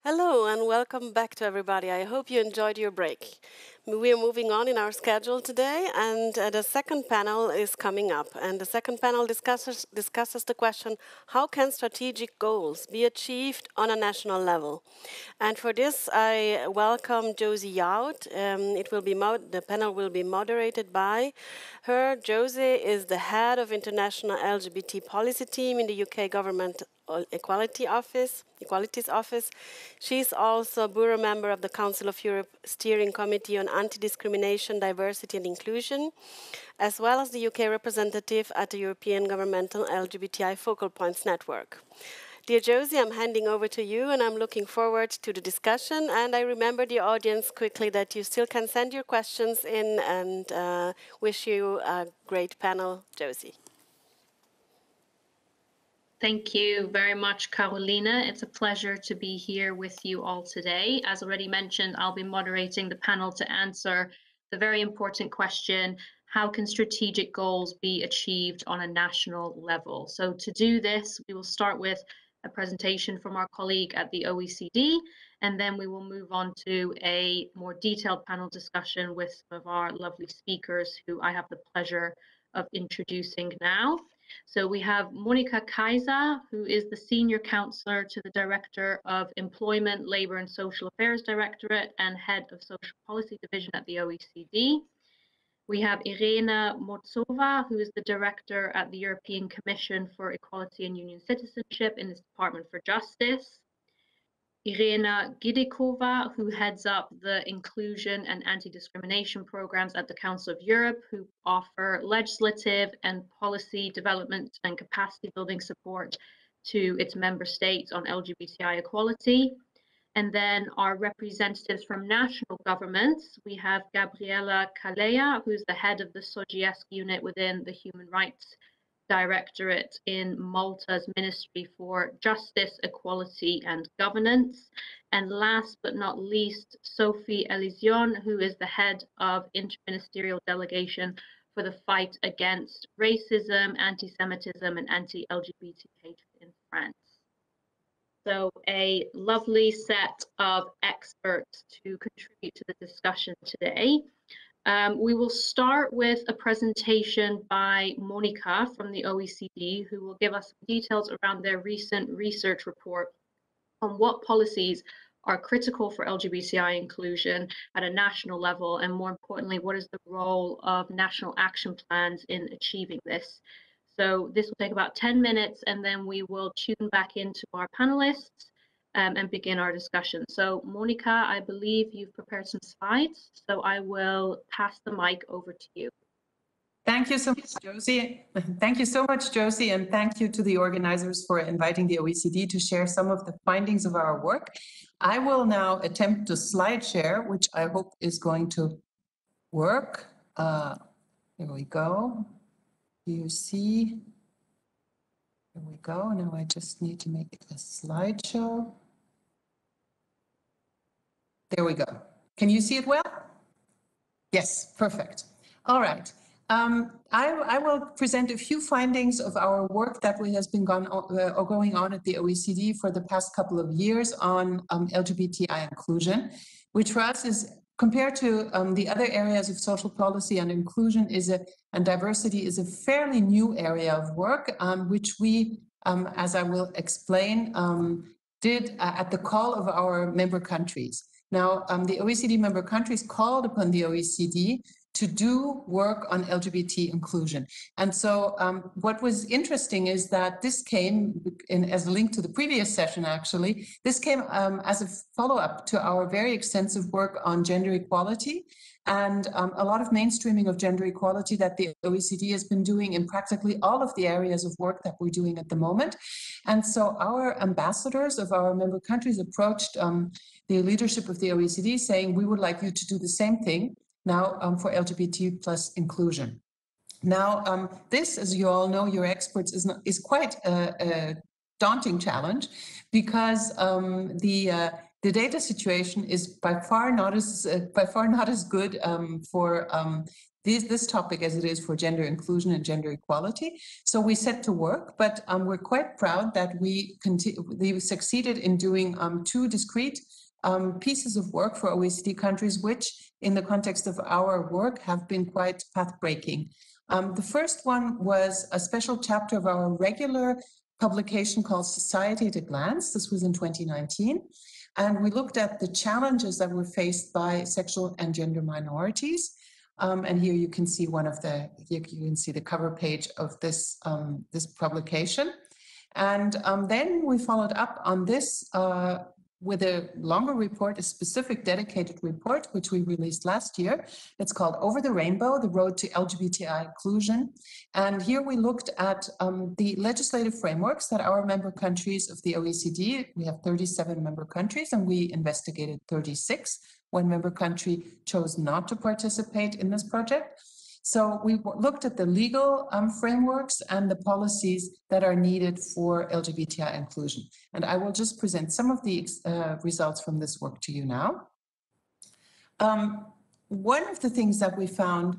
Hello and welcome back to everybody. I hope you enjoyed your break. We are moving on in our schedule today, and the second panel is coming up. And the second panel discusses the question, how can strategic goals be achieved on a national level? And for this, I welcome Josie Yout. The panel will be moderated by her. Josie is the head of International LGBT Policy Team in the UK Government Equalities Office. She's also a bureau member of the Council of Europe Steering Committee on Anti-Discrimination, Diversity and Inclusion, as well as the UK representative at the European Governmental LGBTI Focal Points Network. Dear Josie, I'm handing over to you, and I'm looking forward to the discussion. And I remember the audience quickly that you still can send your questions in, and wish you a great panel, Josie. Thank you very much, Carolina. It's a pleasure to be here with you all today. As already mentioned, I'll be moderating the panel to answer the very important question, how can strategic goals be achieved on a national level? So to do this, we will start with a presentation from our colleague at the OECD, and then we will move on to a more detailed panel discussion with some of our lovely speakers who I have the pleasure of introducing now. So we have Monika Kaiser, who is the Senior Counselor to the Director of Employment, Labour and Social Affairs Directorate and Head of Social Policy Division at the OECD. We have Irena Motzova, who is the Director at the European Commission for Equality and Union Citizenship in the Department for Justice. Irena Gidikova, who heads up the inclusion and anti-discrimination programs at the Council of Europe, who offer legislative and policy development and capacity building support to its member states on LGBTI equality. And then our representatives from national governments, we have Gabriela Calleja, who's the head of the SOGIESC unit within the Human Rights Directorate in Malta's Ministry for Justice, Equality and Governance. And last but not least, Sophie Elizion, who is the head of Interministerial Delegation for the fight against racism, anti-Semitism and anti-LGBT hatred in France. So a lovely set of experts to contribute to the discussion today. We will start with a presentation by Monika from the OECD, who will give us details around their recent research report on what policies are critical for LGBTI inclusion at a national level, and more importantly, what is the role of national action plans in achieving this. So this will take about 10 minutes, and then we will tune back into our panelists and begin our discussion. So Monika, I believe you've prepared some slides, so I will pass the mic over to you. Thank you so much, Josie. Thank you so much, Josie, and thank you to the organizers for inviting the OECD to share some of the findings of our work. I will now attempt to slide share, which I hope is going to work. Here we go. Do you see? Here we go. Now I just need to make a slideshow. There we go. Can you see it well? Yes, perfect. All right. I will present a few findings of our work that has been going on at the OECD for the past couple of years on LGBTI inclusion, which for us is, compared to the other areas of social policy and inclusion and diversity, is a fairly new area of work, which we, as I will explain, did at the call of our member countries. Now, the OECD member countries called upon the OECD to do work on LGBT inclusion. And so what was interesting is that this came as a link to the previous session, actually. This came as a follow-up to our very extensive work on gender equality and a lot of mainstreaming of gender equality that the OECD has been doing in practically all of the areas of work that we're doing at the moment. And so our ambassadors of our member countries approached the leadership of the OECD saying, we would like you to do the same thing now for LGBT plus inclusion. Now, this, as you all know, your experts, is quite a daunting challenge because the the data situation is by far not as good for this topic as it is for gender inclusion and gender equality. So we set to work, but we're quite proud that we succeeded in doing 2 discrete pieces of work for OECD countries, which in the context of our work have been quite path-breaking. The first one was a special chapter of our regular publication called Society at a Glance. This was in 2019. And we looked at the challenges that were faced by sexual and gender minorities. And here you can see you can see the cover page of this, this publication. And then we followed up on this with a longer report, a specific dedicated report, which we released last year. It's called Over the Rainbow, The Road to LGBTI Inclusion. And here we looked at the legislative frameworks that our member countries of the OECD, we have 37 member countries, and we investigated 36. One member country chose not to participate in this project. So we looked at the legal frameworks and the policies that are needed for LGBTI inclusion. And I will just present some of the results from this work to you now. One of the things that we found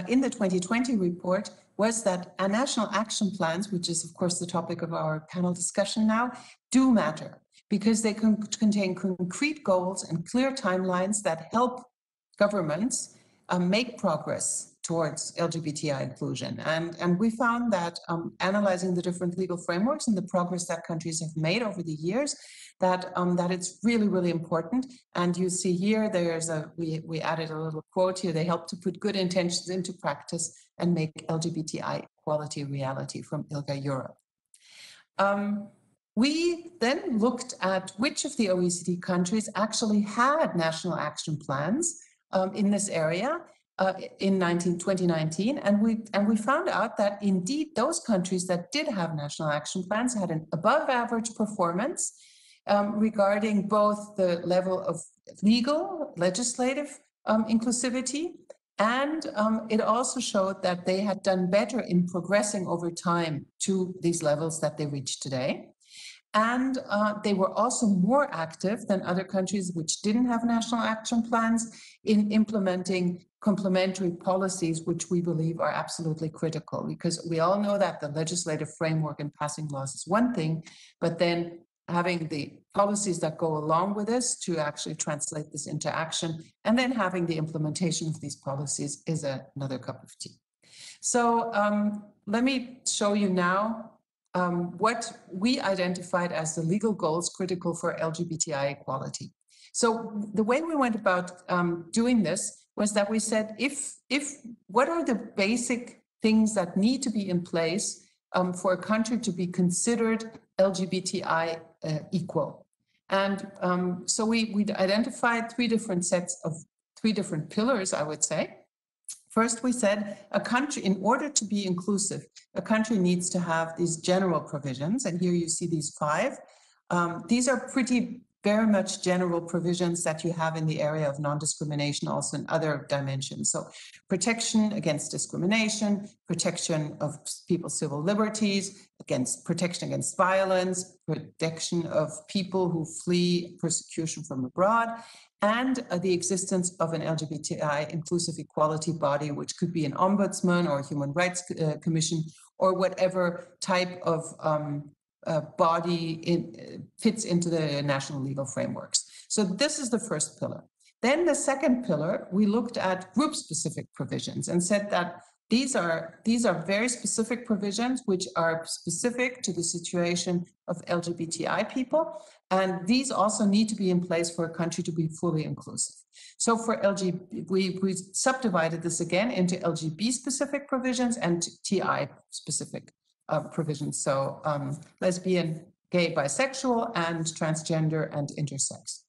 in the 2020 report was that national action plans, which is of course the topic of our panel discussion now, do matter because they contain concrete goals and clear timelines that help governments make progress towards LGBTI inclusion. And we found that analyzing the different legal frameworks and the progress that countries have made over the years, that it's really, really important. And you see here, we added a little quote here, they help to put good intentions into practice and make LGBTI equality a reality, from ILGA Europe. We then looked at which of the OECD countries actually had national action plans in this area. In 2019, and we found out that indeed those countries that did have national action plans had an above average performance regarding both the level of legislative inclusivity, and it also showed that they had done better in progressing over time to these levels that they reach today. And they were also more active than other countries which didn't have national action plans in implementing complementary policies, which we believe are absolutely critical, because we all know that the legislative framework and passing laws is one thing, but then having the policies that go along with this to actually translate this into action, and then having the implementation of these policies is another cup of tea. So let me show you now what we identified as the legal goals critical for LGBTI equality. So the way we went about doing this was that we said, what are the basic things that need to be in place for a country to be considered LGBTI equal? And so we identified three different pillars, I would say. First, we said a country, in order to be inclusive, a country needs to have these general provisions. And here you see these 5. These are very much general provisions that you have in the area of non-discrimination, also in other dimensions. So protection against discrimination, protection of people's civil liberties, protection against violence, protection of people who flee persecution from abroad, and the existence of an LGBTI inclusive equality body, which could be an ombudsman or a human rights commission, or whatever type of body fits into the national legal frameworks. So this is the first pillar. Then the second pillar, we looked at group-specific provisions and said that these are very specific provisions which are specific to the situation of LGBTI people, and these also need to be in place for a country to be fully inclusive. So for we subdivided this again into LGB-specific provisions and TI-specific provisions, so lesbian, gay, bisexual, and transgender and intersex.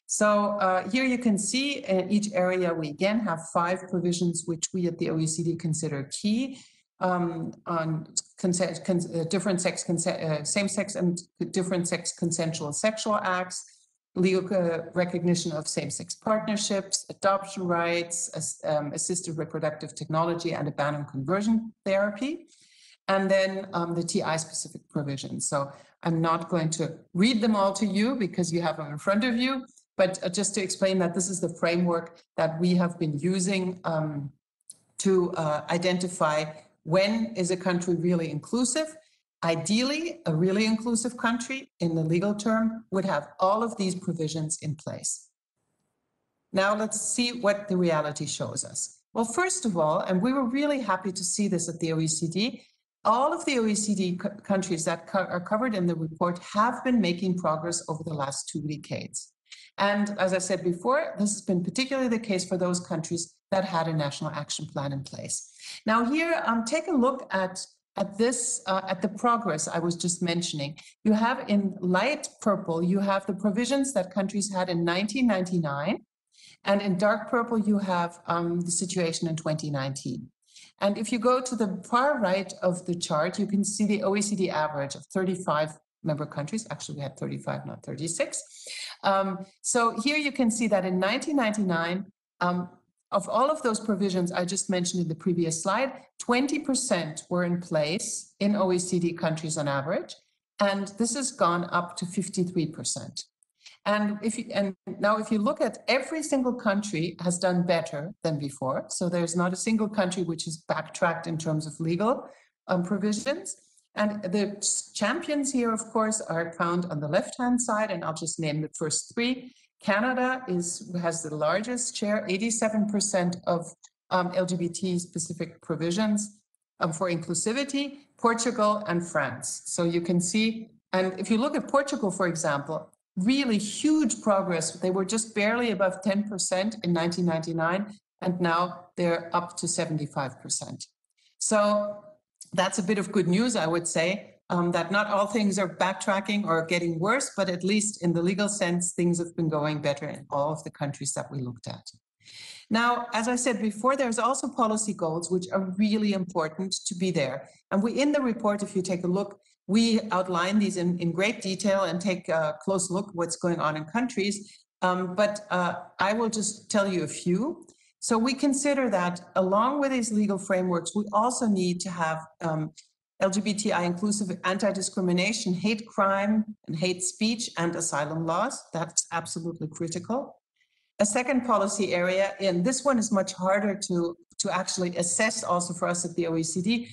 So here you can see in each area we again have 5 provisions which we at the OECD consider key on different sex, same-sex and different-sex consensual sexual acts, legal recognition of same-sex partnerships, adoption rights, assisted reproductive technology, and a ban on conversion therapy. and then the TI-specific provisions. So I'm not going to read them all to you because you have them in front of you, but just to explain that this is the framework that we have been using to identify when is a country really inclusive. Ideally, a really inclusive country in the legal term would have all of these provisions in place. Now let's see what the reality shows us. Well, first of all, and we were really happy to see this at the OECD, all of the OECD countries that are covered in the report have been making progress over the last 2 decades. And as I said before, this has been particularly the case for those countries that had a national action plan in place. Now here, take a look at the progress I was just mentioning. You have in light purple, you have the provisions that countries had in 1999, and in dark purple, you have the situation in 2019. And if you go to the far right of the chart, you can see the OECD average of 35 member countries. Actually, we had 35, not 36. So here you can see that in 1999, of all of those provisions I just mentioned in the previous slide, 20% were in place in OECD countries on average, and this has gone up to 53%. And now if you look at every single country has done better than before, so there's not a single country which is backtracked in terms of legal provisions. And the champions here, of course, are found on the left-hand side, and I'll just name the first three. Canada has the largest share, 87% of LGBT-specific provisions for inclusivity, Portugal and France. So you can see, and if you look at Portugal, for example, really huge progress. They were just barely above 10% in 1999, and now they're up to 75%. So that's a bit of good news, I would say, that not all things are backtracking or getting worse, but at least in the legal sense, things have been going better in all of the countries that we looked at. Now, as I said before, there's also policy goals, which are really important to be there. And in the report, if you take a look, we outline these in great detail and take a close look at what's going on in countries. But I will just tell you a few. So we consider that along with these legal frameworks, we also need to have LGBTI inclusive anti-discrimination, hate crime and hate speech and asylum laws. That's absolutely critical. A second policy area, and this one is much harder to actually assess also for us at the OECD,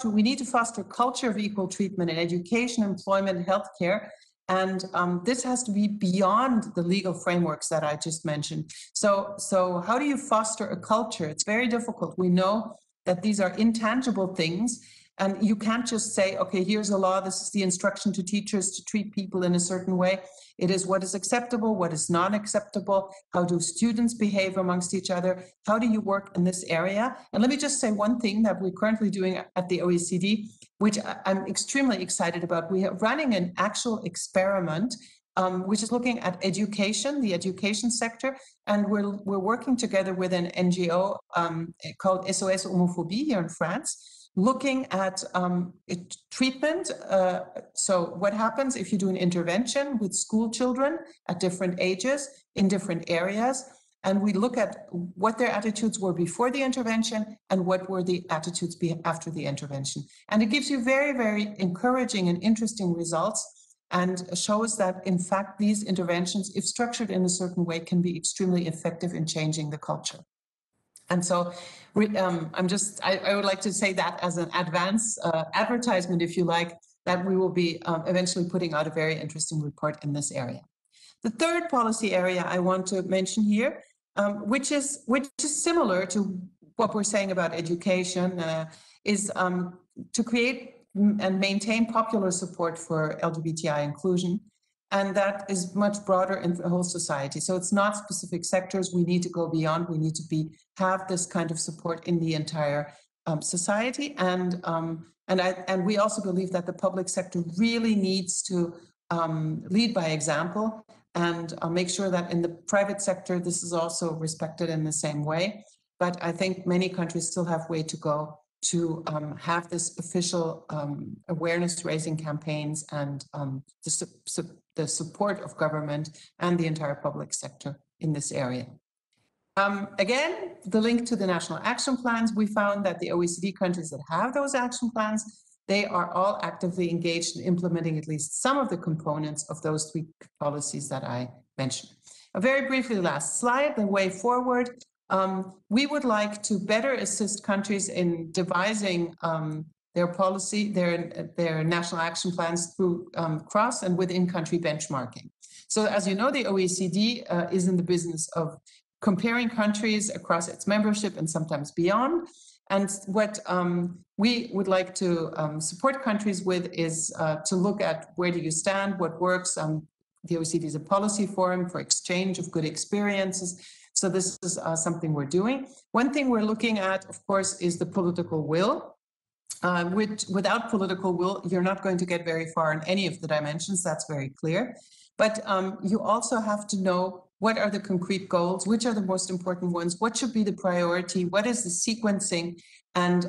we need to foster a culture of equal treatment in education, employment, healthcare. And this has to be beyond the legal frameworks that I just mentioned. So how do you foster a culture? It's very difficult. We know that these are intangible things. And you can't just say, okay, here's a law, this is the instruction to teachers to treat people in a certain way. It is what is acceptable, what is not acceptable, how do students behave amongst each other, how do you work in this area? And let me just say one thing that we're currently doing at the OECD, which I'm extremely excited about. We are running an actual experiment which is looking at education, the education sector, and we're working together with an NGO called SOS Homophobie here in France, looking at treatment. So what happens if you do an intervention with school children at different ages in different areas, and we look at what their attitudes were before the intervention and what were the attitudes after the intervention. And it gives you very, very encouraging and interesting results, and shows that, in fact, these interventions, if structured in a certain way, can be extremely effective in changing the culture. And so I would like to say that as an advance advertisement, if you like, that we will be eventually putting out a very interesting report in this area. The third policy area I want to mention here, which is similar to what we're saying about education, is to create and maintain popular support for LGBTI inclusion. And that is much broader in the whole society. So it's not specific sectors. We need to go beyond. We need to have this kind of support in the entire society. And we also believe that the public sector really needs to lead by example and make sure that in the private sector, this is also respected in the same way. But I think many countries still have way to go to have this official awareness-raising campaigns and the support of government and the entire public sector in this area. Again, the link to the national action plans, we found that the OECD countries that have those action plans, they are all actively engaged in implementing at least some of the components of those 3 policies that I mentioned. Very briefly, last slide, the way forward. We would like to better assist countries in devising their policy, their national action plans through cross and within country benchmarking. So as you know, the OECD is in the business of comparing countries across its membership and sometimes beyond. And what we would like to support countries with is to look at where do you stand, what works. The OECD is a policy forum for exchange of good experiences. So this is something we're doing. One thing we're looking at, of course, is the political will. Which, without political will, you're not going to get very far in any of the dimensions. That's very clear. But you also have to know what are the concrete goals, which are the most important ones, what should be the priority, what is the sequencing, and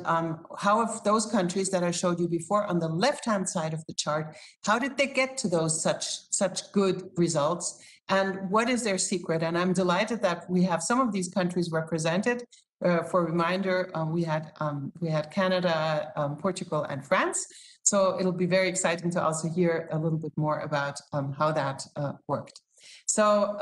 how have those countries that I showed you before on the left-hand side of the chart, how did they get to those such good results, and what is their secret? And I'm delighted that we have some of these countries represented. For a reminder, we had Canada, Portugal, and France. So it'll be very exciting to also hear a little bit more about how that worked. So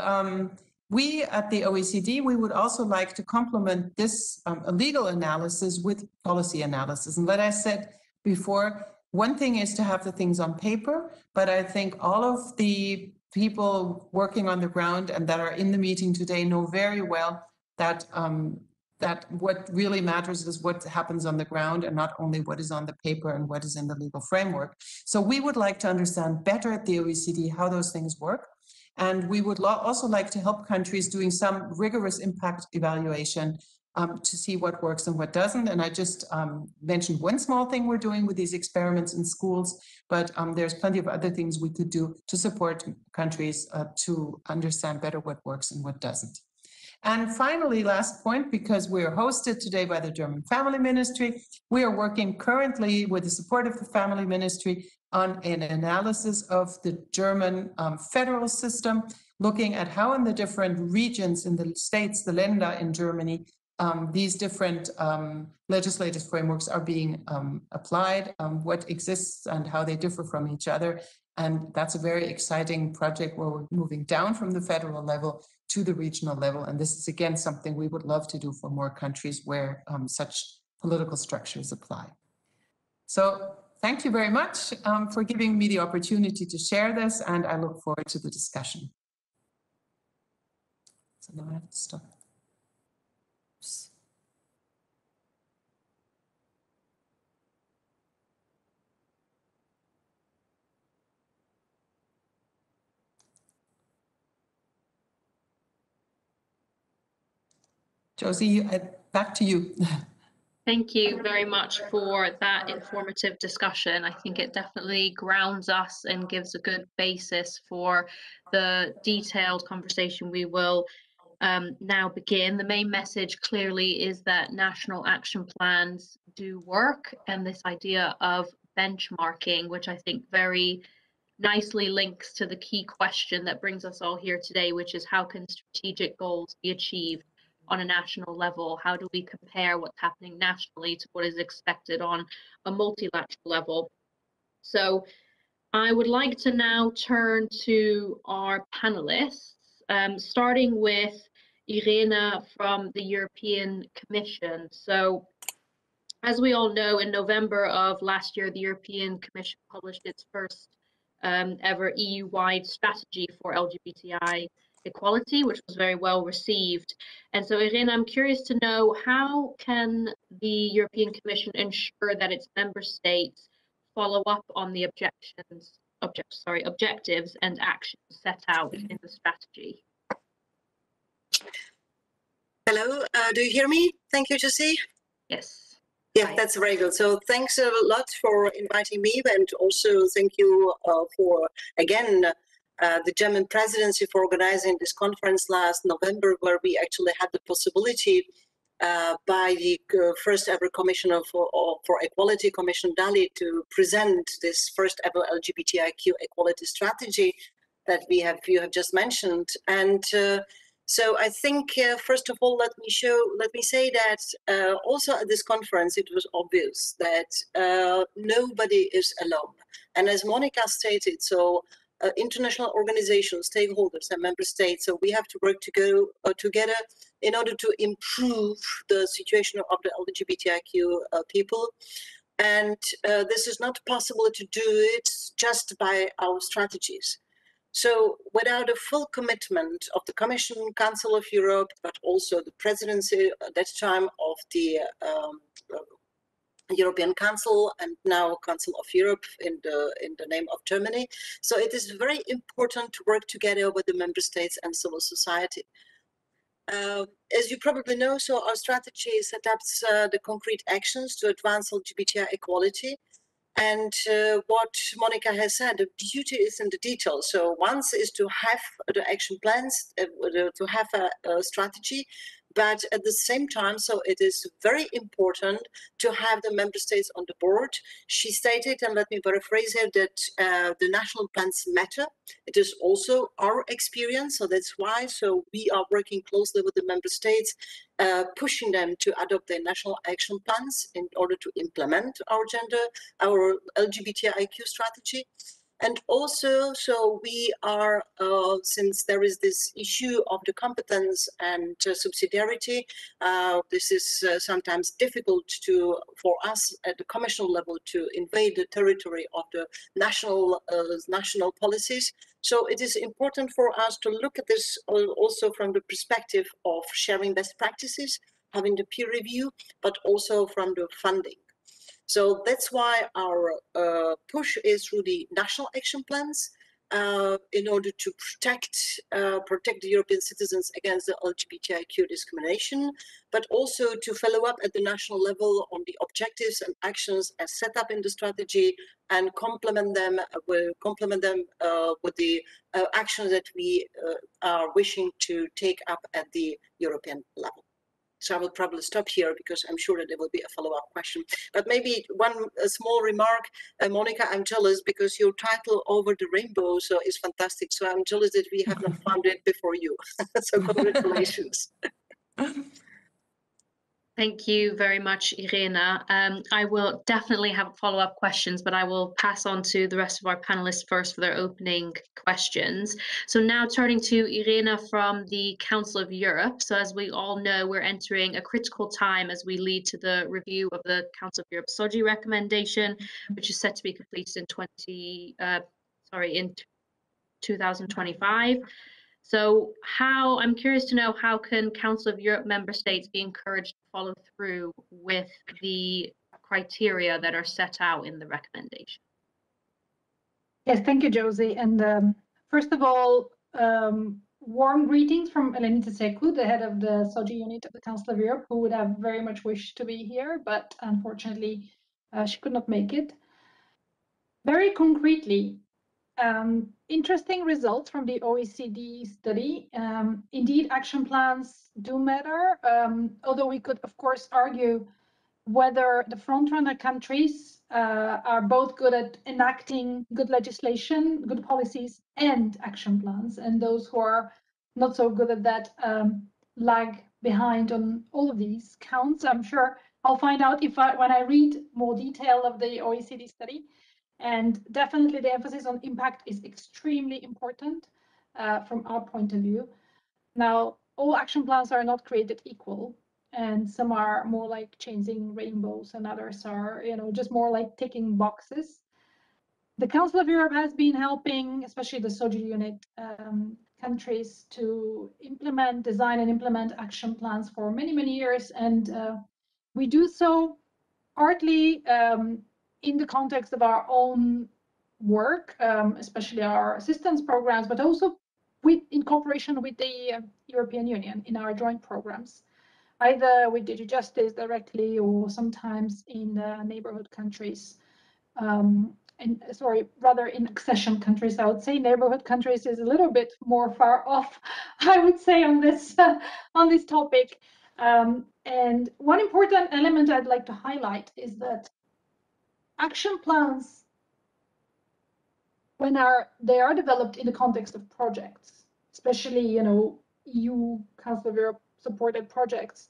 we at the OECD, we would also like to complement this legal analysis with policy analysis. And like I said before, one thing is to have the things on paper, but I think all of the people working on the ground and that are in the meeting today know very well that that what really matters is what happens on the ground and not only what is on the paper and what is in the legal framework. So we would like to understand better at the OECD how those things work. And we would also like to help countries doing some rigorous impact evaluation to see what works and what doesn't. And I just mentioned one small thing we're doing with these experiments in schools, but there's plenty of other things we could do to support countries to understand better what works and what doesn't. And finally, last point, because we are hosted today by the German Family Ministry, we are working currently with the support of the Family Ministry on an analysis of the German federal system, looking at how in the different regions in the states, the Länder in Germany, these different legislative frameworks are being applied, what exists and how they differ from each other. And that's a very exciting project where we're moving down from the federal level to the regional level. And this is, again, something we would love to do for more countries where such political structures apply. So thank you very much for giving me the opportunity to share this, and I look forward to the discussion. So now I have to stop. Oops. Josie, back to you. Thank you very much for that informative discussion. I think it definitely grounds us and gives a good basis for the detailed conversation we will now begin. The main message clearly is that national action plans do work, and this idea of benchmarking, which I think very nicely links to the key question that brings us all here today, which is how can strategic goals be achieved on a national level? How do we compare what's happening nationally to what is expected on a multilateral level? So I would like to now turn to our panelists, starting with Irena from the European Commission. So as we all know, in November of last year, the European Commission published its first ever EU-wide strategy for LGBTI equality, which was very well received. And so, Irena, I'm curious to know, how can the European Commission ensure that its member states follow up on the objectives and actions set out in the strategy? Hello, do you hear me? Thank you, Josie. Yes. Yeah, that's very good. So thanks a lot for inviting me, and also thank you for, again, the German presidency for organizing this conference last November, where we actually had the possibility by the first ever Commissioner for Equality, Commissioner Dalli, to present this first ever LGBTIQ equality strategy that you have just mentioned. And So I think, first of all, let me say that also at this conference, it was obvious that nobody is alone. And as Monica stated, so international organizations, stakeholders and member states, so we have to work together in order to improve the situation of the LGBTIQ people. And this is not possible to do it just by our strategies. So without a full commitment of the Commission, Council of Europe, but also the presidency at that time of the European Council and now Council of Europe in the name of Germany. So it is very important to work together with the member states and civil society. As you probably know, so our strategy sets up the concrete actions to advance LGBTI equality. And what Monica has said, the beauty is in the details. So once is to have the action plans, to have a strategy, but at the same time, so it is very important to have the member states on the board. She stated, and let me paraphrase her, that the national plans matter. It is also our experience, so that's why. So we are working closely with the member states, pushing them to adopt their national action plans in order to implement our LGBTIQ strategy. And also, so we are, since there is this issue of the competence and subsidiarity, this is sometimes difficult for us at the Commission level to invade the territory of the national policies. So it is important for us to look at this also from the perspective of sharing best practices, having the peer review, but also from the funding. So that's why our push is through the national action plans in order to protect the European citizens against the LGBTIQ discrimination, but also to follow up at the national level on the objectives and actions as set up in the strategy and complement them with the actions that we are wishing to take up at the European level. So I will probably stop here because I'm sure that there will be a follow-up question. But maybe a small remark, Monica, I'm jealous because your title Over the Rainbow is fantastic. So I'm jealous that we have not found it before you. So congratulations. Thank you very much, Irena. I will definitely have follow-up questions, but I will pass on to the rest of our panelists first for their opening questions. So now turning to Irena from the Council of Europe. So as we all know, we're entering a critical time as we lead to the review of the Council of Europe SOGI recommendation, which is set to be completed in 2025. So I'm curious to know, how can Council of Europe member states be encouraged to follow through with the criteria that are set out in the recommendation? Yes, thank you, Josie. And first of all, warm greetings from Lgbti Seku, the head of the SOGI unit of the Council of Europe, who would have very much wished to be here, but unfortunately she could not make it. Very concretely, interesting results from the OECD study. Indeed, action plans do matter, although we could, of course, argue whether the frontrunner countries are both good at enacting good legislation, good policies, and action plans, and those who are not so good at that lag behind on all of these counts. I'm sure I'll find out when I read more detail of the OECD study. And definitely the emphasis on impact is extremely important from our point of view. Now, all action plans are not created equal, and some are more like chasing rainbows and others are, just more like ticking boxes. The Council of Europe has been helping, especially the SOGI unit countries, to design and implement action plans for many, many years. And we do so partly in the context of our own work, especially our assistance programs, but also in cooperation with the European Union in our joint programs, either with DG Justice directly or sometimes in neighborhood countries. Rather in accession countries, I would say. Neighborhood countries is a little bit more far off, I would say, on this topic. And one important element I'd like to highlight is that action plans, when they are developed in the context of projects, especially EU Council of Europe supported projects,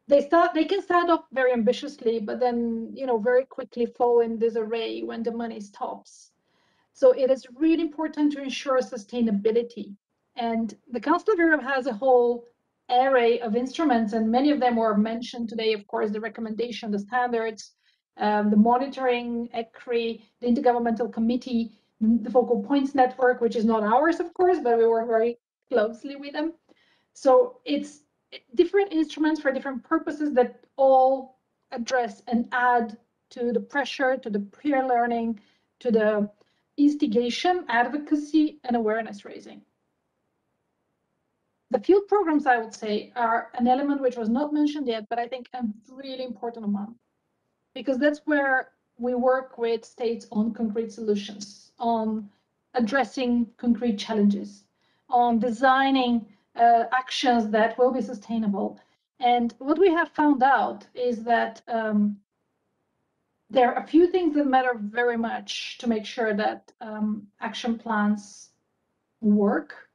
they can start off very ambitiously, but then very quickly fall in disarray when the money stops. So it is really important to ensure sustainability. And the Council of Europe has a whole array of instruments, and many of them were mentioned today. Of course, the recommendation, the standards, the monitoring, ECRI, the Intergovernmental Committee, the Focal Points Network, which is not ours, of course, but we work very closely with them. So it's different instruments for different purposes that all address and add to the pressure, to the peer learning, to the instigation, advocacy, and awareness raising. The field programs, I would say, are an element which was not mentioned yet, but I think a really important one, because that's where we work with states on concrete solutions, on addressing concrete challenges, on designing actions that will be sustainable. And what we have found out is that there are a few things that matter very much to make sure that action plans work.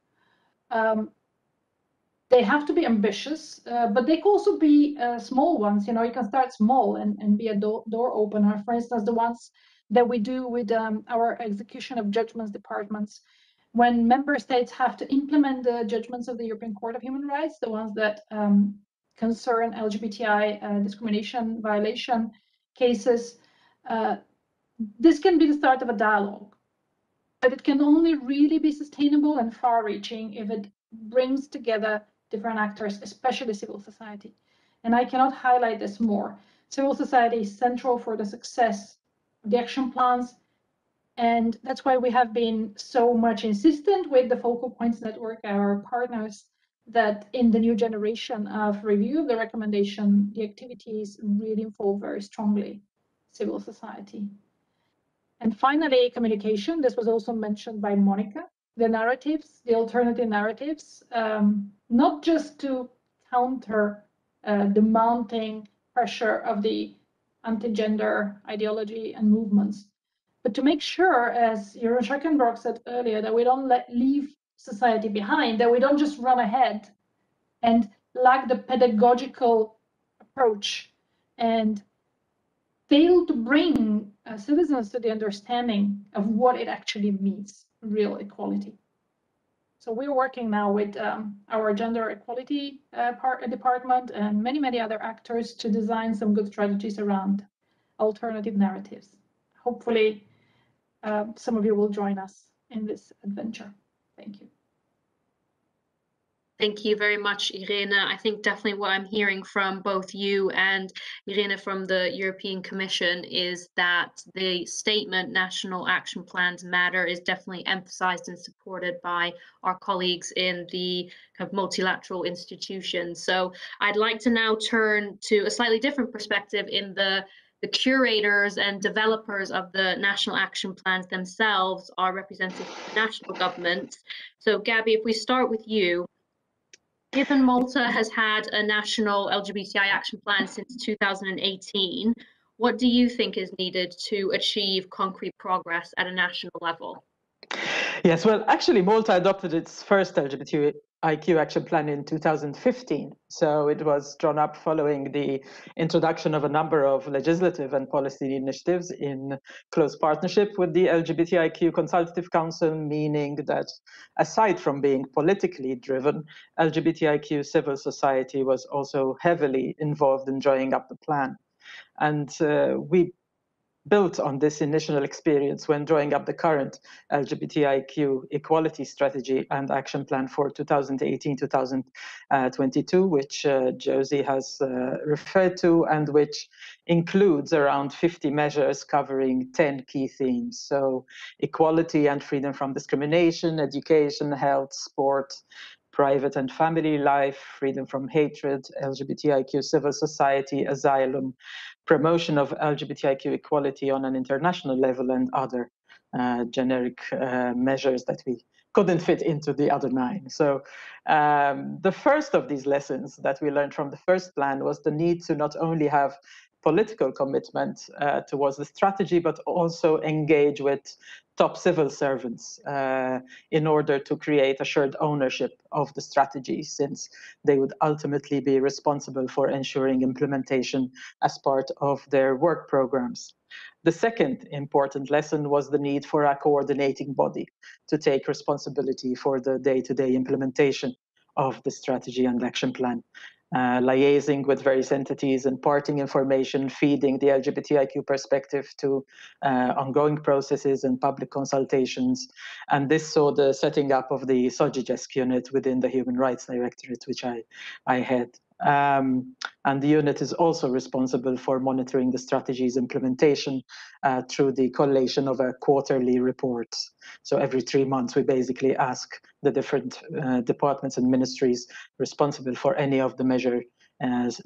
They have to be ambitious, but they can also be small ones. You can start small and be a door opener. For instance, the ones that we do with our execution of judgments departments, when member states have to implement the judgments of the European Court of Human Rights, the ones that concern LGBTI discrimination violation cases, this can be the start of a dialogue. But it can only really be sustainable and far-reaching if it brings together different actors, especially civil society. And I cannot highlight this more. Civil society is central for the success of the action plans. And that's why we have been so much insistent with the Focal Points Network, our partners, that in the new generation of review of the recommendation, the activities really involve very strongly civil society. And finally, communication. This was also mentioned by Monica. The narratives, the alternative narratives, not just to counter the mounting pressure of the anti-gender ideology and movements, but to make sure, as Jeroen Schreckenbrock said earlier, that we don't leave society behind, that we don't just run ahead and lack the pedagogical approach and fail to bring citizens to the understanding of what it actually means, real equality. So we're working now with our gender equality department and many other actors to design some good strategies around alternative narratives. Hopefully, some of you will join us in this adventure. Thank you. Thank you very much, Irene. I think definitely what I'm hearing from both you and Irene from the European Commission is that the statement national action plans matter is definitely emphasized and supported by our colleagues in the kind of multilateral institutions. So I'd like to now turn to a slightly different perspective in the curators and developers of the national action plans themselves are represented by the national governments. So Gabby, if we start with you, given Malta has had a national LGBTI action plan since 2018, what do you think is needed to achieve concrete progress at a national level? Yes, well, actually, Malta adopted its first LGBTIQ action plan in 2015. So it was drawn up following the introduction of a number of legislative and policy initiatives in close partnership with the LGBTIQ Consultative Council, meaning that aside from being politically driven, LGBTIQ civil society was also heavily involved in drawing up the plan. And we built on this initial experience when drawing up the current LGBTIQ equality strategy and action plan for 2018-2022, which Josie has referred to, and which includes around 50 measures covering 10 key themes. So equality and freedom from discrimination, education, health, sport, private and family life, freedom from hatred, LGBTIQ civil society, asylum, promotion of LGBTIQ equality on an international level, and other generic measures that we couldn't fit into the other 9. So the first of these lessons that we learned from the first plan was the need to not only have political commitment towards the strategy, but also engage with top civil servants in order to create assured ownership of the strategy, since they would ultimately be responsible for ensuring implementation as part of their work programs. The second important lesson was the need for a coordinating body to take responsibility for the day-to-day implementation of the strategy and action plan, liaising with various entities, imparting information, feeding the LGBTIQ perspective to ongoing processes and public consultations. And this saw the setting up of the SOGI-GESC unit within the Human Rights Directorate, which I head. And the unit is also responsible for monitoring the strategy's implementation through the collation of a quarterly report. So every 3 months, we basically ask the different departments and ministries responsible for any of the measure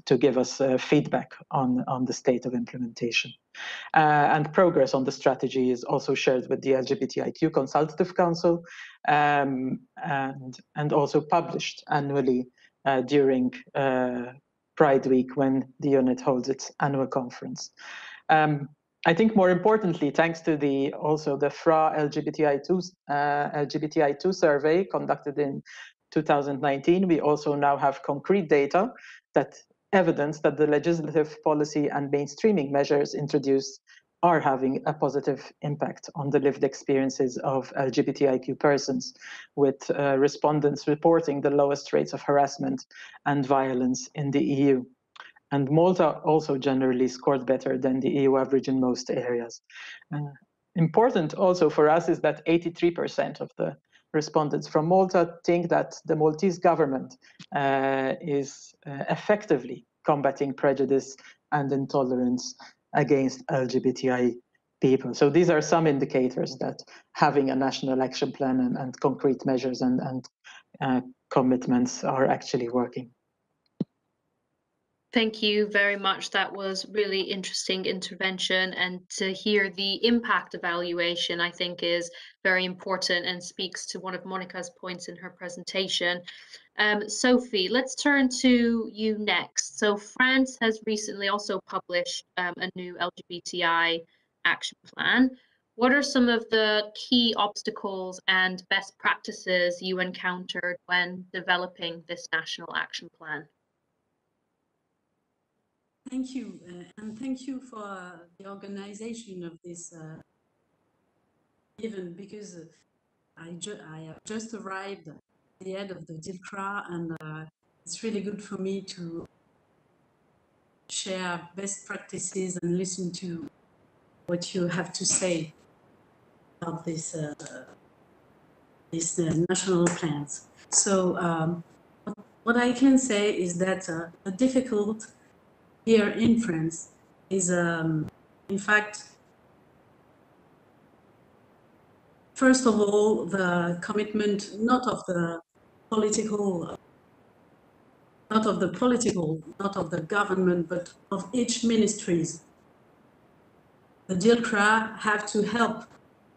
to give us feedback on the state of implementation. And progress on the strategy is also shared with the LGBTIQ Consultative Council and also published annually during Pride Week, when the unit holds its annual conference. I think more importantly, thanks to the FRA LGBTI2 survey conducted in 2019, we also now have concrete data that evidence that the legislative, policy and mainstreaming measures introduced are having a positive impact on the lived experiences of LGBTIQ persons, with respondents reporting the lowest rates of harassment and violence in the EU. And Malta also generally scored better than the EU average in most areas. Important also for us is that 83% of the respondents from Malta think that the Maltese government is effectively combating prejudice and intolerance against LGBTI people. So these are some indicators that having a national action plan and concrete measures and commitments are actually working. Thank you very much. That was really interesting intervention, and to hear the impact evaluation, I think, is very important and speaks to one of Monica's points in her presentation. Sophie, let's turn to you next. So France has recently also published a new LGBTI action plan. What are some of the key obstacles and best practices you encountered when developing this national action plan? Thank you, and thank you for the organization of this event, because I have just arrived at the head of the DILCRA, and it's really good for me to share best practices and listen to what you have to say about this national plans. So what I can say is that the difficult here in France is, in fact, first of all, the commitment not of the government, but of each ministries. The DILCRA have to help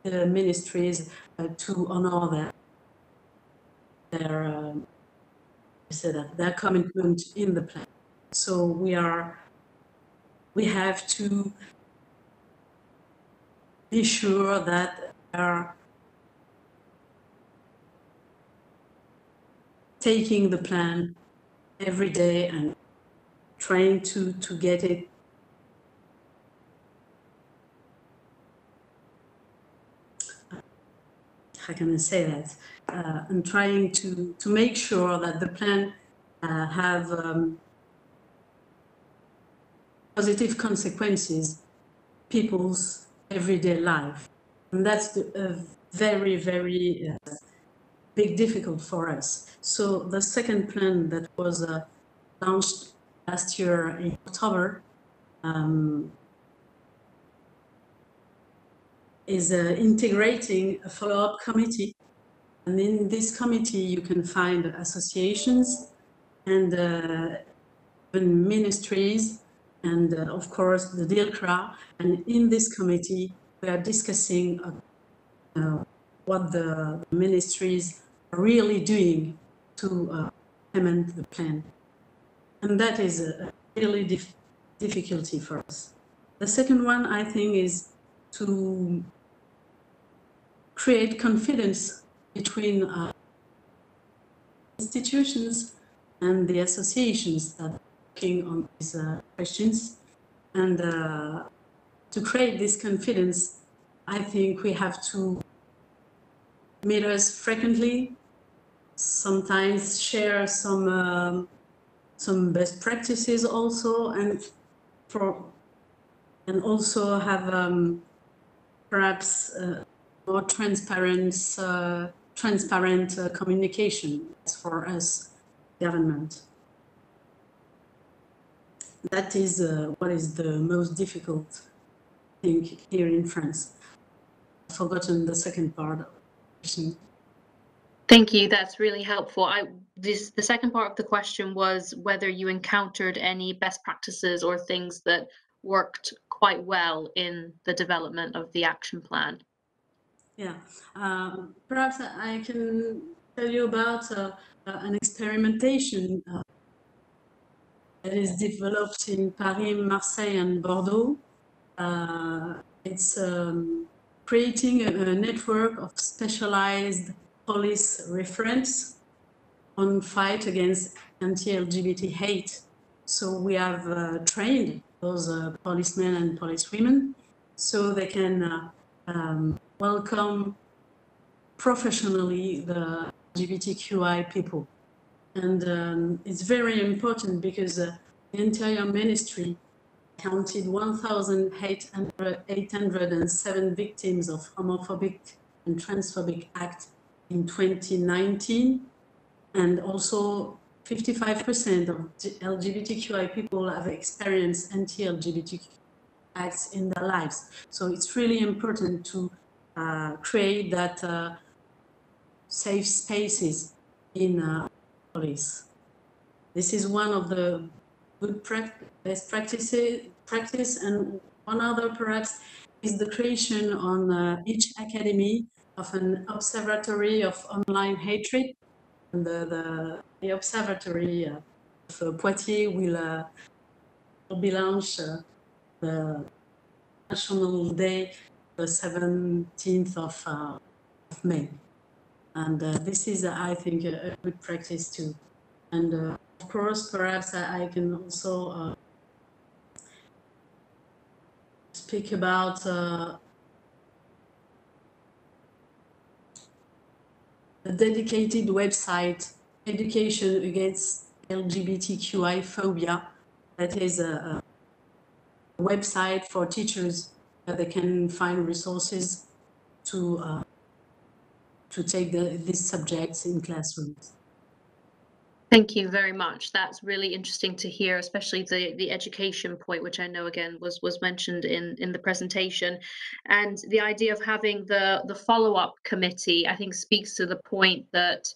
the ministries to honor their commitment in the plan. So we have to be sure that they are taking the plan every day and trying to get it how can I say that? And trying to make sure that the plan have positive consequences people's everyday life. And that's a very, very big difficult for us. So the second plan that was launched last year in October is integrating a follow-up committee. And in this committee, you can find associations and even ministries, and of course the DILCRA. And in this committee, we are discussing what the ministries are really doing to implement the plan. And that is a really difficulty for us. The second one, I think, is to create confidence between institutions and the associations that are working on these questions. And to create this confidence, I think we have to meet us frequently, sometimes share some best practices also, and also have perhaps more transparent communication for us, government. That is what is the most difficult thing here in France. I've forgotten the second part of the question. Thank you. That's really helpful. The second part of the question was whether you encountered any best practices or things that worked quite well in the development of the action plan. Yeah, perhaps I can tell you about an experimentation that is developed in Paris, Marseille, and Bordeaux. It's creating a network of specialized police reference on fight against anti-LGBT hate. So we have trained those policemen and policewomen so they can welcome professionally the LGBTQI people. And it's very important because the Interior Ministry counted 1,807 victims of homophobic and transphobic acts in 2019, and also 55% of LGBTQI people have experienced anti-LGBTQ acts in their lives. So it's really important to create that safe spaces in police. This is one of the good best practice, and one other perhaps is the creation on each academy of an observatory of online hatred. And the observatory of Poitiers will be launched the National Day, the 17th of May. And this is, I think, a good practice too. And of course, perhaps I can also speak about a dedicated website, Education Against LGBTQI Phobia. That is a website for teachers that they can find resources to take these subjects in classrooms. Thank you very much. That's really interesting to hear, especially the education point, which I know again was mentioned in the presentation. And the idea of having the follow-up committee, I think, speaks to the point that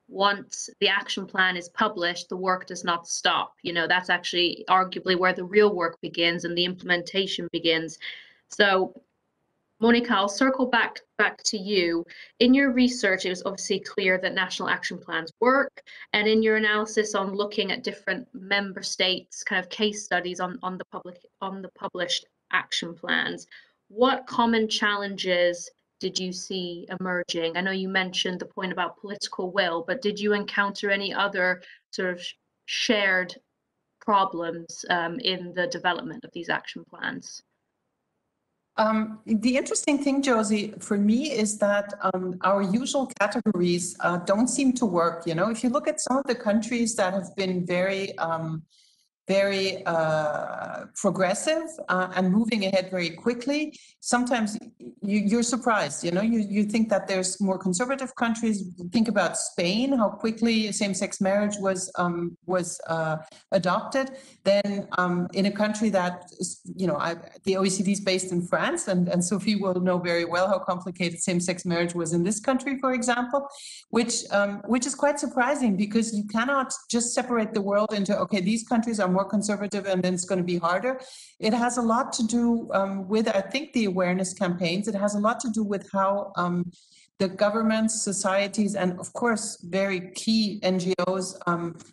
once the action plan is published, the work does not stop. You know, that's actually arguably where the real work begins and the implementation begins. So Monica, I'll circle back to you. In your research, it was obviously clear that national action plans work, and in your analysis on looking at different member states, kind of case studies on the published action plans, what common challenges did you see emerging? I know you mentioned the point about political will, but did you encounter any other sort of shared problems in the development of these action plans? The interesting thing, Josie, for me is that our usual categories don't seem to work. You know, if you look at some of the countries that have been very progressive and moving ahead very quickly, sometimes you're surprised. You know, you think that there's more conservative countries. Think about Spain, how quickly same-sex marriage was adopted. Then in a country that, you know, the OECD is based in France, and Sophie will know very well how complicated same-sex marriage was in this country, for example, which is quite surprising, because you cannot just separate the world into, okay, these countries are more conservative and then it's going to be harder. It has a lot to do with, I think, the awareness campaigns. It has a lot to do with how the governments, societies, and of course, very key NGOs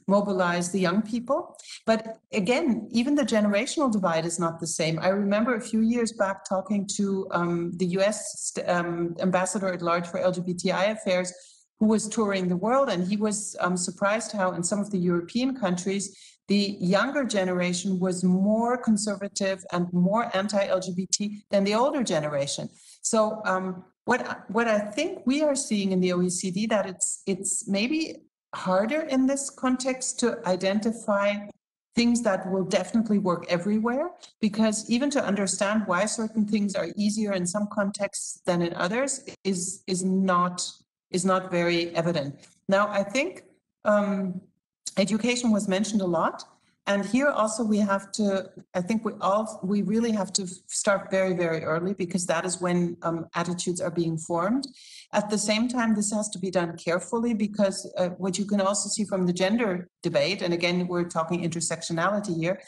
mobilize the young people. But again, even the generational divide is not the same. I remember a few years back talking to the US ambassador at large for LGBTI affairs, who was touring the world, and he was surprised how in some of the European countries, the younger generation was more conservative and more anti-LGBT than the older generation. So what I think we are seeing in the OECD, that it's maybe harder in this context to identify things that will definitely work everywhere, because even to understand why certain things are easier in some contexts than in others is not very evident. Now, I think education was mentioned a lot. And here also we have to, I think we really have to start very, very early, because that is when attitudes are being formed. At the same time, this has to be done carefully, because what you can also see from the gender debate, and again, we're talking intersectionality here,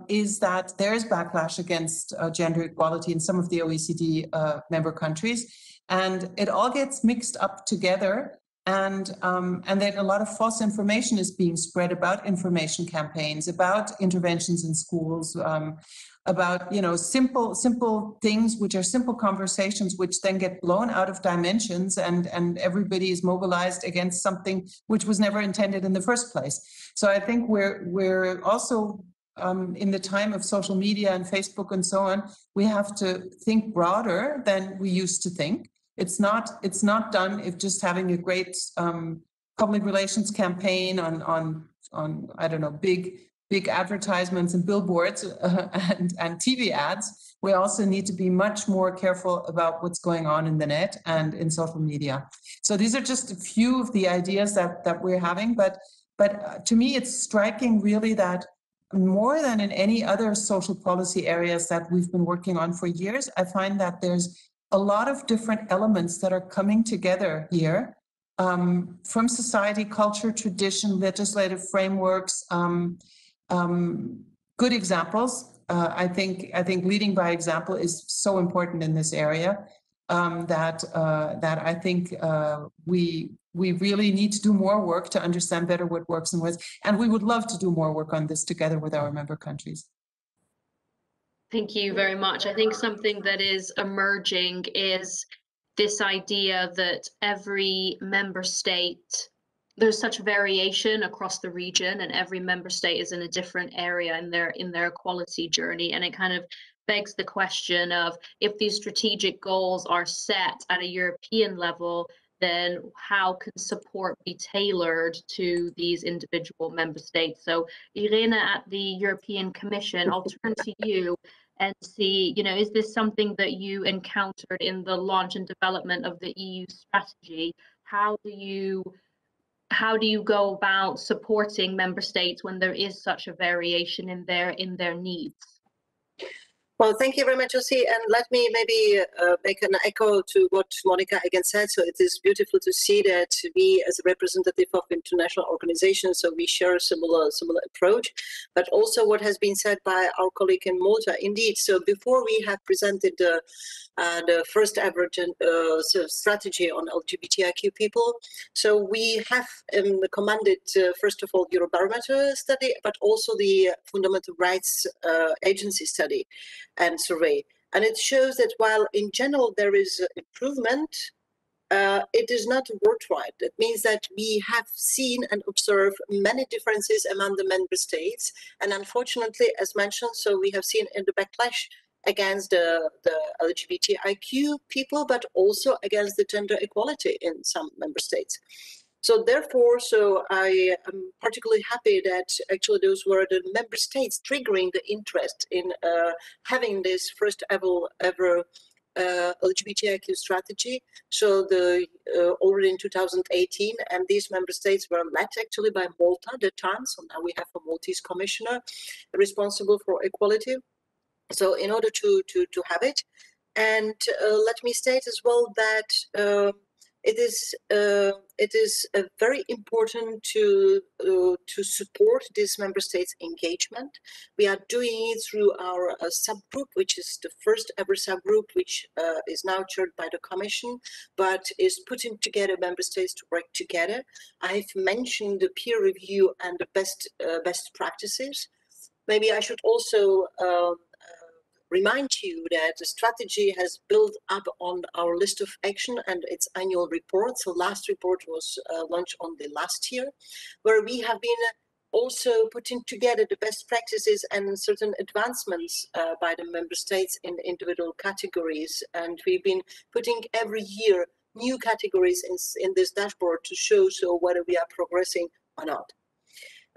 is that there is backlash against gender equality in some of the OECD member countries. And it all gets mixed up together. And then a lot of false information is being spread about information campaigns, about interventions in schools, about, you know, simple things, which are simple conversations, which then get blown out of dimensions, and everybody is mobilized against something which was never intended in the first place. So I think we're also in the time of social media and Facebook and so on, we have to think broader than we used to think. It's not done if just having a great public relations campaign on I don't know, big advertisements and billboards and TV ads. We also need to be much more careful about what's going on in the net and in social media. So these are just a few of the ideas that we're having, but to me it's striking really that more than in any other social policy areas that we've been working on for years, I find that there's a lot of different elements that are coming together here, from society, culture, tradition, legislative frameworks, good examples. I think leading by example is so important in this area, that I think we really need to do more work to understand better what works and what, and we would love to do more work on this together with our member countries. Thank you very much. I think something that is emerging is this idea that every member state, there's such variation across the region, and every member state is in a different area in their equality journey. And it kind of begs the question of, if these strategic goals are set at a European level, then how can support be tailored to these individual member states? So Irene, at the European Commission, I'll turn to you and see, you know, is this something that you encountered in the launch and development of the EU strategy? How do you go about supporting member states when there is such a variation in their needs? Well, thank you very much, Josie. And let me maybe make an echo to what Monica again said. So it is beautiful to see that we, as a representative of international organizations, so we share a similar approach, but also what has been said by our colleague in Malta. Indeed, so before we have presented the first ever strategy on LGBTIQ people, so we have commanded, first of all, Europarates study, but also the Fundamental Rights Agency study and survey. And it shows that while in general there is improvement, it is not worldwide. That means that we have seen and observed many differences among the member states. And unfortunately, as mentioned, so we have seen in the backlash against the LGBTIQ people, but also against the gender equality in some member states. So therefore, I am particularly happy that actually those were the member states triggering the interest in having this first ever LGBTIQ strategy. So already in 2018, and these member states were led actually by Malta at the time. So now we have a Maltese commissioner responsible for equality. So in order to have it, and let me state as well that it is very important to support this member states' engagement. We are doing it through our subgroup, which is the first ever subgroup, which is now chaired by the Commission, but is putting together member states to work together. I've mentioned the peer review and the best practices. Maybe I should also remind you that the strategy has built up on our list of action and its annual report. So last report was launched on the last year, where we have been also putting together the best practices and certain advancements by the member states in individual categories. And we've been putting every year new categories in this dashboard to show whether we are progressing or not.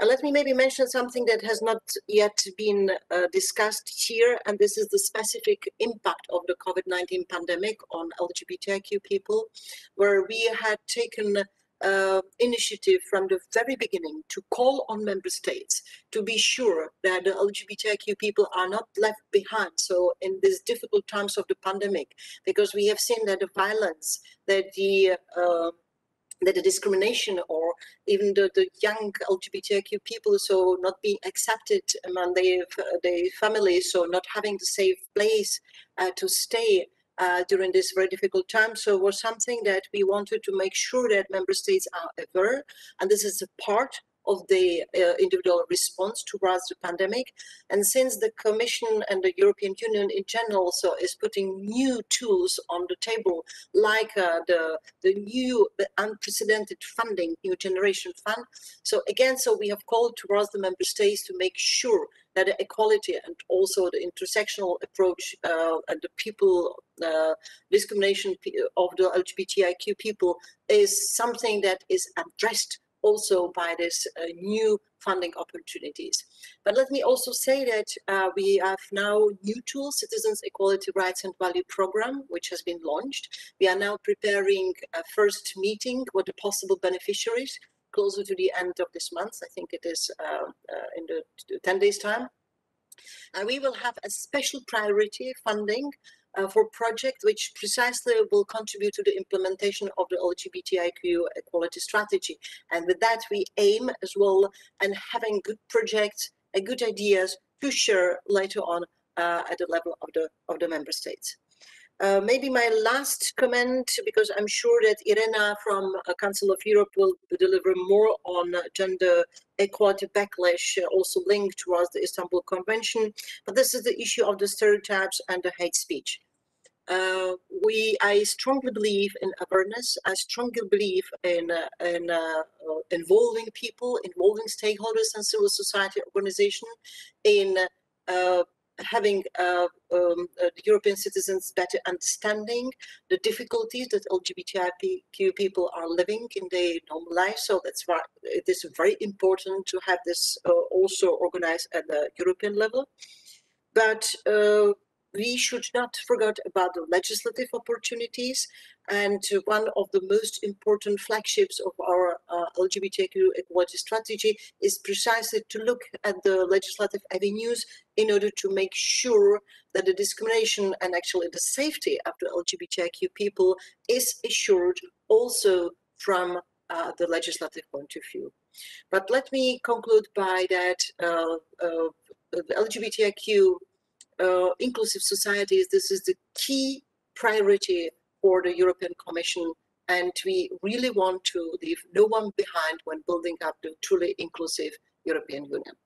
Now, let me maybe mention something that has not yet been discussed here, and this is the specific impact of the COVID-19 pandemic on LGBTIQ people, where we had taken initiative from the very beginning to call on member states to be sure that the LGBTIQ people are not left behind. So in these difficult times of the pandemic, because we have seen that the violence, that the discrimination, or even the young LGBTIQ people, so not being accepted among their families, so not having the safe place to stay during this very difficult time. So it was something that we wanted to make sure that member states are aware, and this is a part of the individual response towards the pandemic. And since the Commission and the European Union in general is putting new tools on the table, like the new unprecedented funding, New Generation Fund. So we have called towards the member states to make sure that the equality and also the intersectional approach and the people discrimination of the LGBTIQ people is something that is addressed also by this new funding opportunities. But let me also say that we have now new tools, Citizens, Equality, Rights and Value Program, which has been launched. We are now preparing a first meeting with the possible beneficiaries closer to the end of this month. I think it is in the 10 days time. And we will have a special priority funding for projects which precisely will contribute to the implementation of the LGBTIQ equality strategy. And with that, we aim as well and having good projects and good ideas to share later on at the level of the member states. Maybe my last comment, because I'm sure that Irena from Council of Europe will deliver more on gender equality backlash, also linked towards the Istanbul Convention. But this is the issue of the stereotypes and the hate speech. I strongly believe in awareness. I strongly believe in involving people, involving stakeholders and civil society organizations in having the European citizens better understanding the difficulties that LGBTIQ people are living in their normal life. So that's why it is very important to have this also organized at the European level. But we should not forget about the legislative opportunities, and one of the most important flagships of our LGBTQ equality strategy is precisely to look at the legislative avenues in order to make sure that the discrimination and actually the safety of the LGBTIQ people is assured also from the legislative point of view. But let me conclude by that the LGBTIQ inclusive societies, this is the key priority for the European Commission, and we really want to leave no one behind when building up the truly inclusive European Union.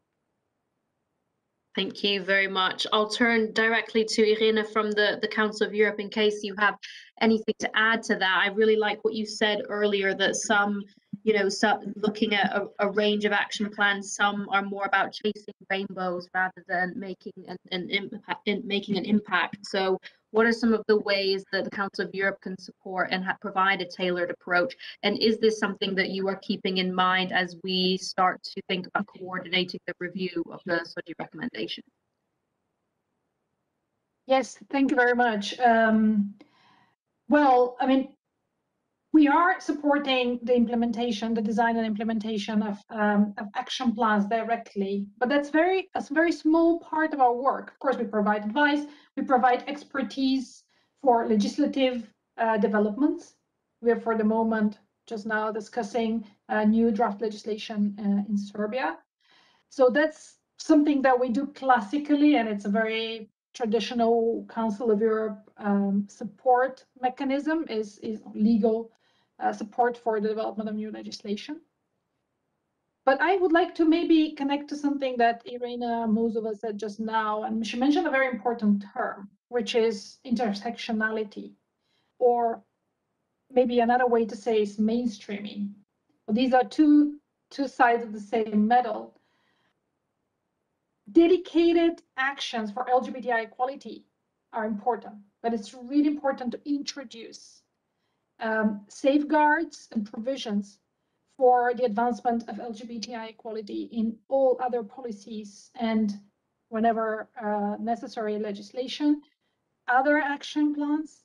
Thank you very much. I'll turn directly to Irena from the Council of Europe in case you have anything to add to that. I really like what you said earlier, that some looking at a range of action plans, some are more about chasing rainbows rather than making an impact. So what are some of the ways that the Council of Europe can support and provide a tailored approach? And is this something that you are keeping in mind as we start to think about coordinating the review of the SOGI recommendation? Yes, thank you very much. Well, I mean, we are supporting the implementation, the design and implementation of action plans directly, but that's a very small part of our work. Of course, we provide advice, we provide expertise for legislative developments, We are for the moment just now discussing new draft legislation in Serbia. So that's something that we do classically, and it's a very traditional Council of Europe support mechanism is legal support for the development of new legislation. But I would like to maybe connect to something that Irina Mozova said just now, and she mentioned a very important term, which is intersectionality, or maybe another way to say is mainstreaming. These are two sides of the same medal. Dedicated actions for LGBTI equality are important, but it's really important to introduce safeguards and provisions for the advancement of LGBTI equality in all other policies and whenever necessary legislation, other action plans.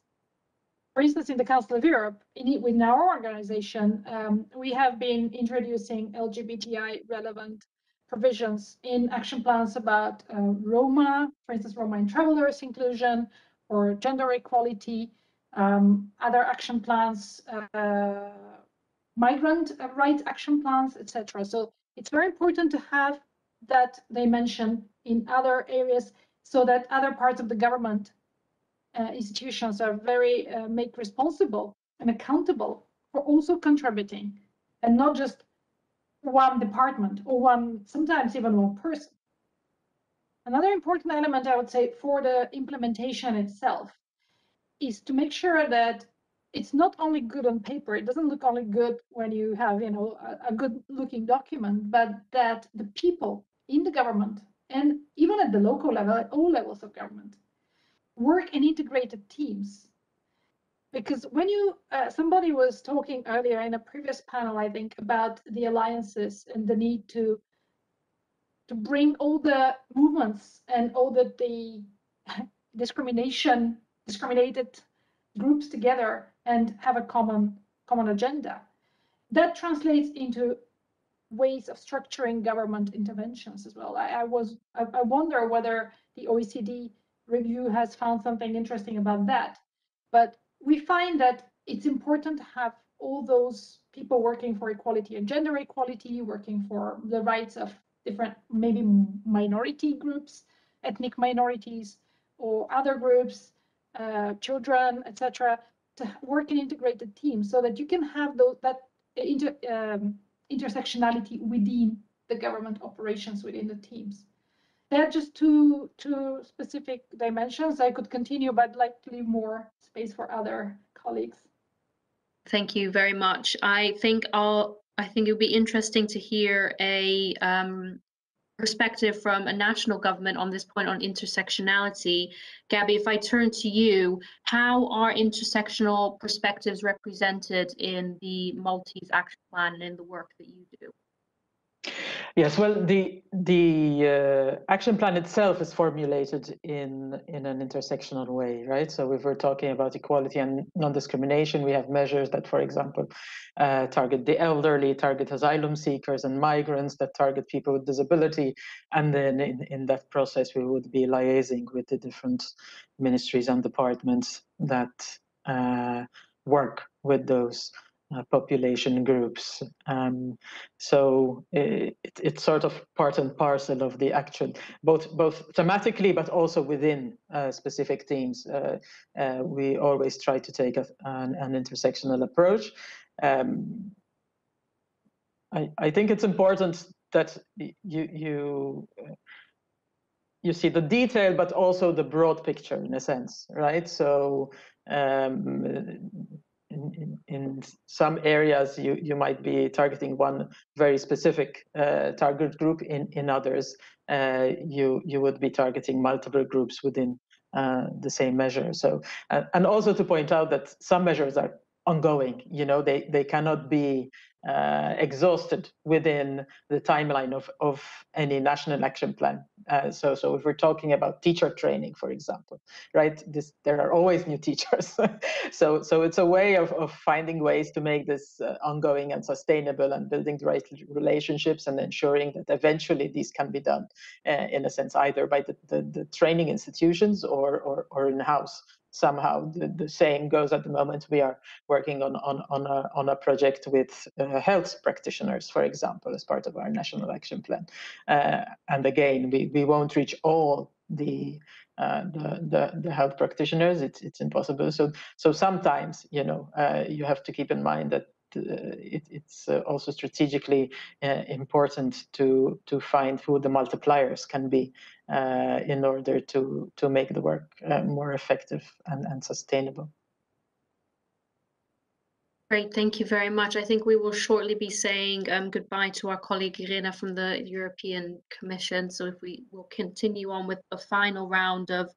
For instance, in the Council of Europe, within our organization, we have been introducing LGBTI relevant provisions in action plans about Roma, for instance, Roma and travelers inclusion, or gender equality, other action plans, migrant rights action plans, etc. So it's very important to have that dimension in other areas so that other parts of the government institutions are very made responsible and accountable for also contributing, and not just one department or one, sometimes even one person. Another important element, I would say, for the implementation itself is to make sure that it's not only good on paper. It doesn't look only good when you have, you know, a good looking document, but that the people in the government and even at the local level, at all levels of government, work in integrated teams. Because when you, somebody was talking earlier in a previous panel, I think, about the alliances and the need to bring all the movements and all the discriminated groups together and have a common agenda. That translates into ways of structuring government interventions as well. I wonder whether the OECD review has found something interesting about that. But we find that it's important to have all those people working for equality and gender equality, working for the rights of different, maybe minority groups, ethnic minorities, or other groups, children, etc., to work in integrated teams so that you can have intersectionality within the government operations within the teams. They're just two specific dimensions. I could continue, but I'd like to leave more space for other colleagues. Thank you very much. I think it would be interesting to hear a perspective from a national government on this point on intersectionality. Gabby, if I turn to you, how are intersectional perspectives represented in the Maltese Action Plan and in the work that you do? Yes, well, the action plan itself is formulated in an intersectional way, right? So if we're talking about equality and non-discrimination, we have measures that, for example, target the elderly, target asylum seekers and migrants, that target people with disability. And then in that process, we would be liaising with the different ministries and departments that work with those population groups. So it's sort of part and parcel of the action, both thematically, but also within specific teams. We always try to take an intersectional approach. I think it's important that you see the detail, but also the broad picture in a sense, right? So in some areas, you might be targeting one very specific target group. In others, you would be targeting multiple groups within the same measure. So, and also to point out that some measures are ongoing. You know, they cannot be exhausted within the timeline of any national action plan. So if we're talking about teacher training, for example, right? There are always new teachers. So it's a way of finding ways to make this ongoing and sustainable, and building the right relationships and ensuring that eventually these can be done in a sense, either by the training institutions or in-house somehow. The saying goes at the moment we are working on a project with health practitioners, for example, as part of our national action plan. And again, we won't reach all the health practitioners. It's impossible. So sometimes, you know, you have to keep in mind that it's also strategically important to find who the multipliers can be in order to make the work more effective and sustainable. Great, thank you very much. I think we will shortly be saying goodbye to our colleague Irina from the European Commission. So if we will continue on with a final round of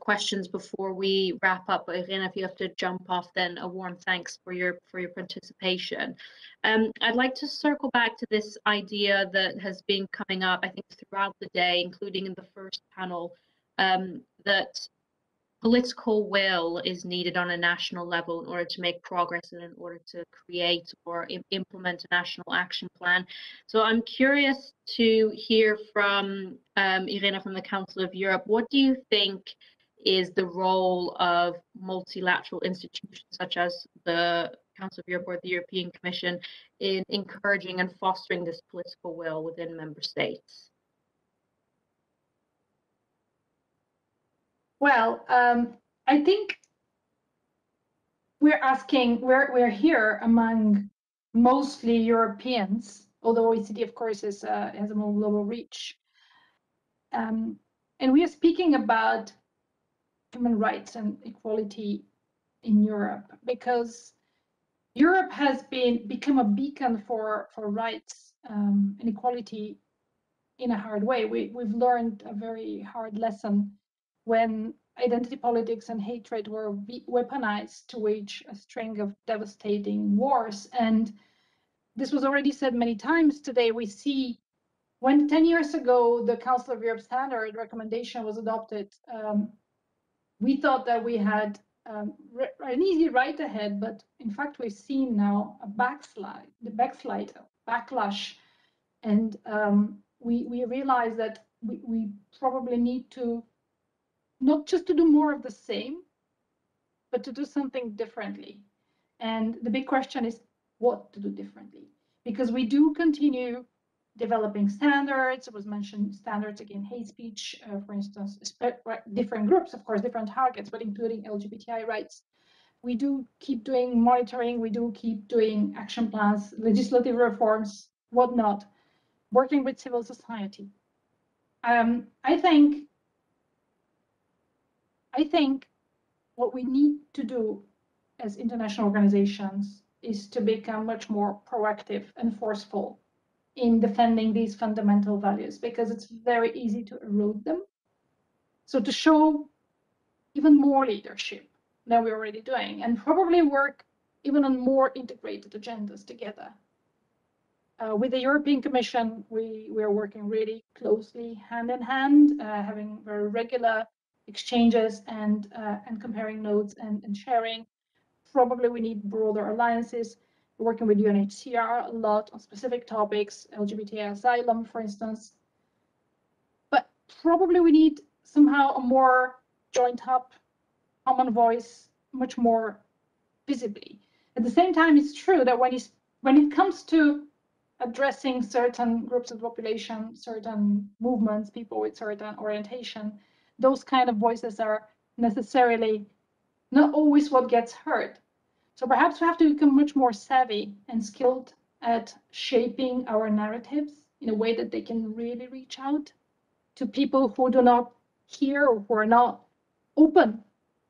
questions before we wrap up. But Irina, if you have to jump off, then a warm thanks for your participation. I'd like to circle back to this idea that has been coming up, I think, throughout the day, including in the first panel, that political will is needed on a national level in order to make progress and in order to create or implement a national action plan. So I'm curious to hear from Irina from the Council of Europe. What do you think is the role of multilateral institutions such as the Council of Europe or the European Commission in encouraging and fostering this political will within member states? Well, I think we're here among mostly Europeans, although OECD, of course, has a more global reach. And we are speaking about human rights and equality in Europe because Europe has become a beacon for rights and equality in a hard way. We've learned a very hard lesson when identity politics and hatred were weaponized to wage a string of devastating wars. And this was already said many times today. We see when 10 years ago, the Council of Europe standard recommendation was adopted, we thought that we had an easy ride ahead, but in fact, we've seen now a backlash. And we realize that we probably need to not just to do more of the same, but to do something differently. And the big question is what to do differently, because we do continue developing standards. It was mentioned standards against hate speech, for instance, different groups, of course, different targets, but including LGBTI rights. We do keep doing monitoring. We do keep doing action plans, legislative reforms, whatnot, working with civil society. I think what we need to do as international organizations is to become much more proactive and forceful in defending these fundamental values, because it's very easy to erode them. So to show even more leadership than we're already doing, and probably work even on more integrated agendas together. With the European Commission, we are working really closely hand in hand, having very regular exchanges and comparing notes and sharing. Probably we need broader alliances. We're working with UNHCR a lot on specific topics, LGBT asylum, for instance. But probably we need somehow a more joined up, common voice, much more visibly. At the same time, it's true that when it comes to addressing certain groups of the population, certain movements, people with certain orientation, those kind of voices are necessarily not always what gets heard. So perhaps we have to become much more savvy and skilled at shaping our narratives in a way that they can really reach out to people who do not hear or who are not open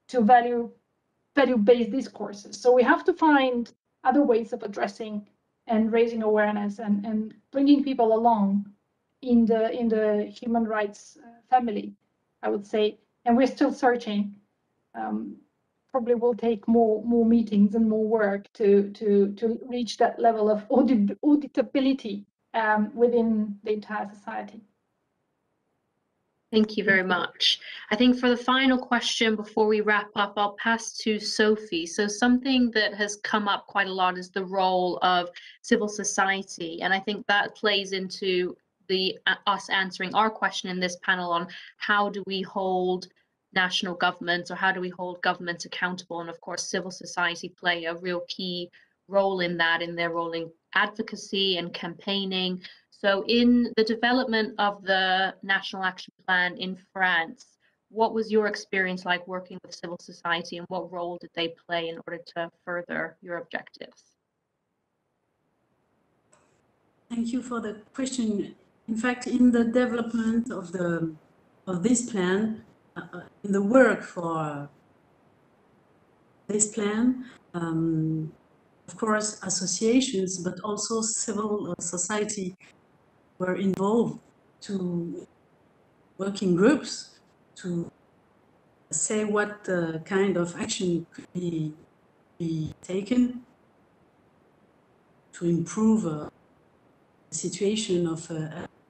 to value-based discourses. So we have to find other ways of addressing and raising awareness and bringing people along in the human rights family, I would say. And we're still searching. Probably will take more meetings and more work to reach that level of auditability within the entire society. Thank you very much. I think for the final question before we wrap up, I'll pass to Sophie. So something that has come up quite a lot is the role of civil society. And I think that plays into us answering our question in this panel on how do we hold national governments, or how do we hold governments accountable? And of course, civil society play a real key role in that, in their role in advocacy and campaigning. So in the development of the National Action Plan in France, what was your experience like working with civil society, and what role did they play in order to further your objectives? Thank you for the question. In fact, in the development of this plan, in the work for this plan, of course, associations, but also civil society were involved, to working groups to say what kind of action could be taken to improve the situation of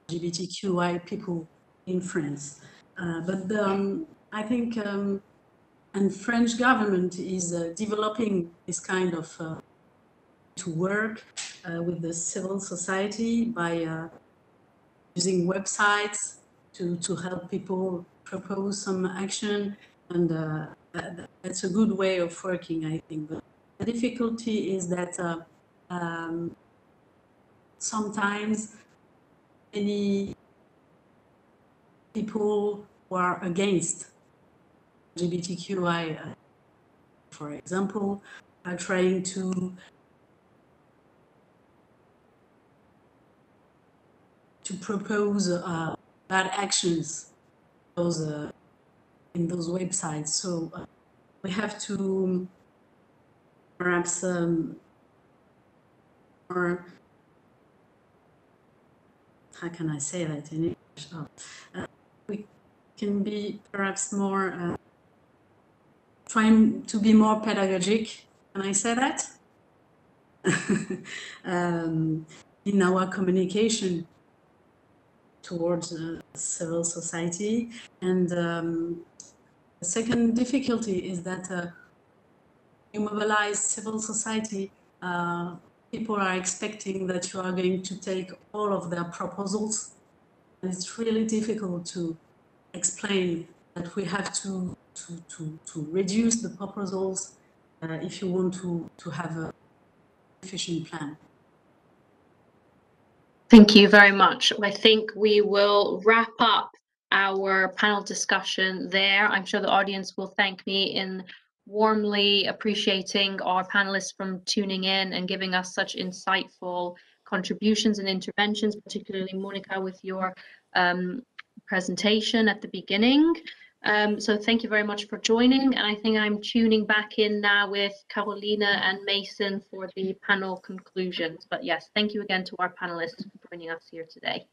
LGBTQI people in France. But I think, and French government is developing this kind of to work with the civil society by using websites to help people propose some action, and that's a good way of working, I think. But the difficulty is that sometimes many people who are against LGBTQI, for example, are trying to propose bad actions in those websites. So we have to perhaps or how can I say that in English? We can be perhaps more trying to be more pedagogic. Can I say that? In our communication towards civil society. And the second difficulty is that you mobilize civil society, people are expecting that you are going to take all of their proposals. And it's really difficult to explain that we have to reduce the proposals if you want to have a efficient plan. Thank you very much. I think we will wrap up our panel discussion there. I'm sure the audience will thank me in warmly appreciating our panelists from tuning in and giving us such insightful contributions and interventions, particularly Monica with your presentation at the beginning. So thank you very much for joining, and I think I'm tuning back in now with Carolina and Mason for the panel conclusions. But yes, thank you again to our panelists for joining us here today.